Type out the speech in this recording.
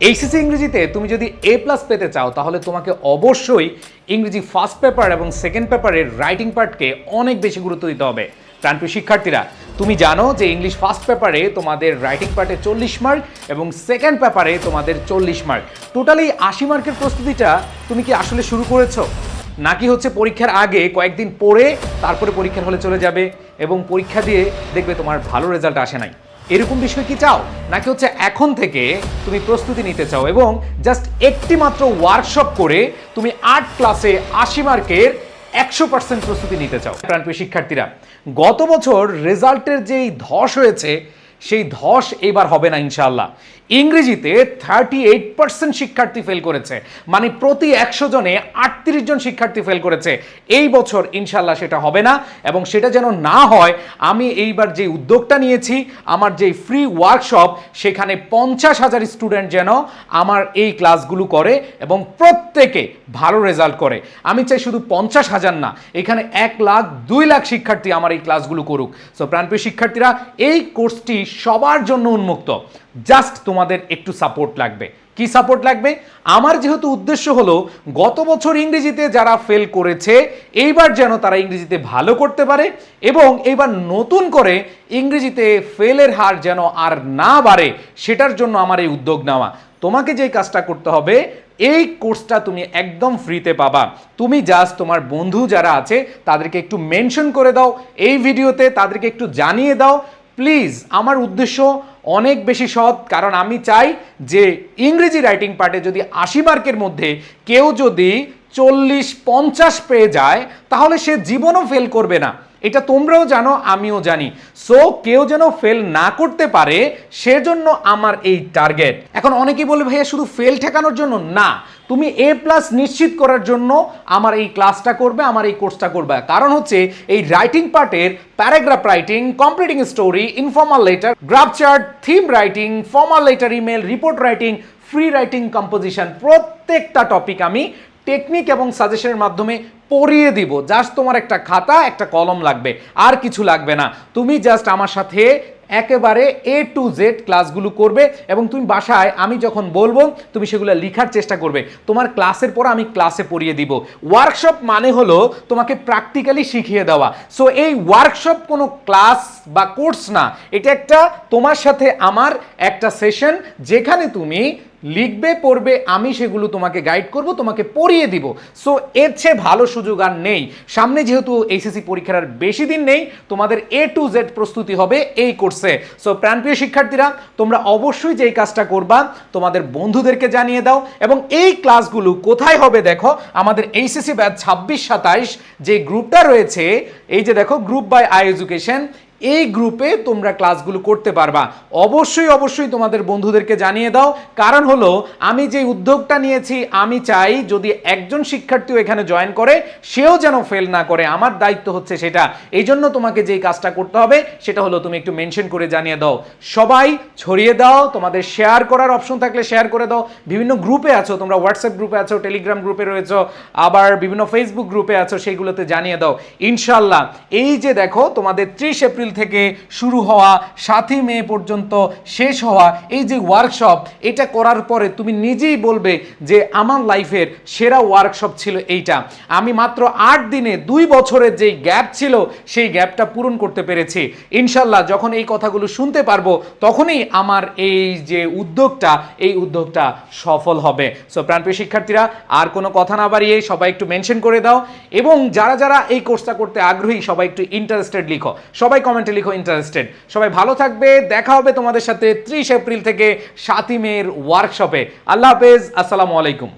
HSC ইংরেজিতে তুমি যদি এ প্লাস পেতে চাও তাহলে তোমাকে অবশ্যই ইংরেজি ফার্স্ট পেপার এবং সেকেন্ড পেপারের রাইটিং পার্টকে অনেক বেশি গুরুত্ব দিতে হবে। প্রাণপ্রিয় শিক্ষার্থীরা, তুমি জানো যে ইংলিশ ফার্স্ট পেপারে তোমাদের রাইটিং পার্টে 40 মার্ক এবং সেকেন্ড পেপারে তোমাদের 40 মার্ক, টোটালি 80 মার্কের প্রস্তুতিটা তুমি কি আসলে শুরু করেছো, নাকি হচ্ছে পরীক্ষার আগে কয়েকদিন পড়ে তারপরে পরীক্ষার হলে চলে যাবে এবং পরীক্ষা দিয়ে দেখবে তোমার ভালো রেজাল্ট আসে নাই? এরকম বিষয় কি চাও, নাকি হচ্ছে এখন থেকে তুমি প্রস্তুতি নিতে চাও এবং জাস্ট একটি মাত্র ওয়ার্কশপ করে তুমি 8 ক্লাসে 80 মার্কের 100% প্রস্তুতি নিতে চাও? প্রাণপ্রিয় শিক্ষার্থীরা, গত বছর রেজাল্টের যেই ধস হয়েছে সেই ধস এবার হবে না ইনশাআল্লাহ। ইংরেজিতে 38% শিক্ষার্থী ফেল করেছে, মানে প্রতি 100 জনে 38 জন শিক্ষার্থী ফেল করেছে। এই বছর ইনশাআল্লাহ সেটা হবে না, এবং সেটা যেন না হয় আমি এইবার যে উদ্যোগটা নিয়েছি, আমার যে ফ্রি ওয়ার্কশপ, সেখানে 50,000 স্টুডেন্ট যেন আমার এই ক্লাসগুলো করে এবং প্রত্যেকে ভালো রেজাল্ট করে। আমি চাই শুধু 50,000 না, এখানে 1 লাখ 2 লাখ শিক্ষার্থী আমার এই ক্লাসগুলো করুক। সো প্রাণপ্রিয় শিক্ষার্থীরা, এই কোর্সটি সবার জন্য উন্মুক্ত, জাস্ট তোমাদের একটু সাপোর্ট লাগবে। কি সাপোর্ট লাগবে? আমার যেহেতু উদ্দেশ্য হলো গত বছর ইংরেজিতে যারা ফেল করেছে এইবার যেন তারা ইংরেজিতে ভালো করতে পারে এবং এইবার নতুন করে ইংরেজিতে ফেলের হার যেন আর না বাড়ে, সেটার জন্য আমার এই উদ্যোগ নেওয়া। তোমাকে যে কাজটা করতে হবে, এই কোর্সটা তুমি একদম ফ্রিতে পাবা। তুমি জাস্ট তোমার বন্ধু যারা আছে তাদেরকে একটু মেনশন করে দাও এই ভিডিওতে, তাদেরকে একটু জানিয়ে দাও প্লিজ। আমার উদ্দেশ্য অনেক বেশি সৎ, কারণ আমি চাই যে ইংরেজি রাইটিং পার্টে যদি 80 মার্কের মধ্যে কেউ যদি 40-50 পেয়ে যায় তাহলে সে জীবনও ফেল করবে না। এটা তোমরাও জানো, আমিও জানি। সো কেউ যেন ফেল না করতে পারে, সেজন্য আমার এই টার্গেট। এখন অনেকেই বলবে ভাইয়া শুধু ফেল ঠেকানোর জন্য না, তুমি এ প্লাস নিশ্চিত করার জন্য আমার এই ক্লাসটা করবে, আমার এই কোর্সটা করবে। কারণ হচ্ছে এই রাইটিং পার্টের paragraph writing, completing story, informal letter, graph chart, theme writing, formal letter, email, report writing, free writing, composition, প্রত্যেকটা টপিক আমি টেকনিক এবং সাজেশনের মাধ্যমে পড়িয়ে দিব। জাস্ট তোমার একটা খাতা, একটা কলম লাগবে, আর কিছু লাগবে না। তুমি জাস্ট আমার সাথে একেবারে A to Z ক্লাসগুলো করবে এবং তুমি বাসায় আমি যখন বলবো তুমি সেগুলো লেখার চেষ্টা করবে। তোমার ক্লাসের পর আমি ক্লাসে পড়িয়ে দিব। ওয়ার্কশপ মানে হলো তোমাকে প্র্যাকটিক্যালি শিখিয়ে দেওয়া। সো এই ওয়ার্কশপ কোনো ক্লাস বা কোর্স না, এটা একটা তোমার সাথে আমার একটা সেশন, যেখানে তুমি লিখবে, পড়বে, আমি সেগুলো তোমাকে গাইড করব, তোমাকে পড়িয়ে দিব। সো এর চেয়ে ভালো সুযোগ আর নেই। সামনে যেহেতু এইচএসসি পরীক্ষার আর বেশি দিন নেই, তোমাদের A to Z প্রস্তুতি হবে এই কোর্সে। সো প্রাণপ্রিয় শিক্ষার্থীরা, তোমরা অবশ্যই যেই কাজটা করবা তোমাদের বন্ধুদেরকে জানিয়ে দাও। এবং এই ক্লাসগুলো কোথায় হবে দেখো, আমাদের এইচএসসি ব্যাচ 26-27 যে গ্রুপটা রয়েছে, এই যে দেখো গ্রুপ বাই আই এডুকেশন, এই গ্রুপে তোমরা ক্লাসগুলো করতে পারবা। অবশ্যই অবশ্যই তোমাদের বন্ধুদেরকে জানিয়ে দাও, কারণ হলো আমি যে উদ্যোগটা নিয়েছি, আমি চাই যদি একজন শিক্ষার্থীও এখানে জয়েন করে সেও যেন ফেল না করে, আমার দায়িত্ব হচ্ছে সেটা। এই জন্য তোমাকে যেই কাজটা করতে হবে সেটা হলো তুমি একটু মেনশন করে জানিয়ে দাও, সবাই ছড়িয়ে দাও, তোমাদের শেয়ার করার অপশন থাকলে শেয়ার করে দাও। বিভিন্ন গ্রুপে আছো তোমরা, হোয়াটসঅ্যাপ গ্রুপে আছো, টেলিগ্রাম গ্রুপে রয়েছো, আবার বিভিন্ন ফেসবুক গ্রুপে আছো, সেইগুলোতে জানিয়ে দাও। ইনশাল্লাহ এই যে দেখো তোমাদের 30 এপ্রিল থেকে শুরু হওয়া 7 মে পর্যন্ত শেষ হওয়া এই যে ওয়ার্কশপ, এটা করার পরে তুমি নিজেই বলবে যে আমার লাইফের সেরা ওয়ার্কশপ ছিল এইটা। আমি মাত্র 8 দিনে 2 বছরের যেই গ্যাপ ছিল সেই গ্যাপটা পূরণ করতে পেরেছি। ইনশাল্লাহ যখন এই কথাগুলো শুনতে পারবো তখনই আমার এই যে উদ্যোগটা, এই উদ্যোগটা সফল হবে। সো প্রাণপ্রিয় শিক্ষার্থীরা, আর কোনো কথা না বাড়িয়ে সবাই একটু মেনশন করে দাও, এবং যারা যারা এই কোর্সটা করতে আগ্রহী সবাই একটু ইন্টারেস্টেড লিখো, সবাই কমেন্টে লিখো ইন্টারেস্টেড। সবাই ভালো থাকবে, দেখা হবে তোমাদের সাথে 30 এপ্রিল থেকে 7 মের ওয়ার্কশপে। আল্লাহ হাফেজ, আসসালামু আলাইকুম।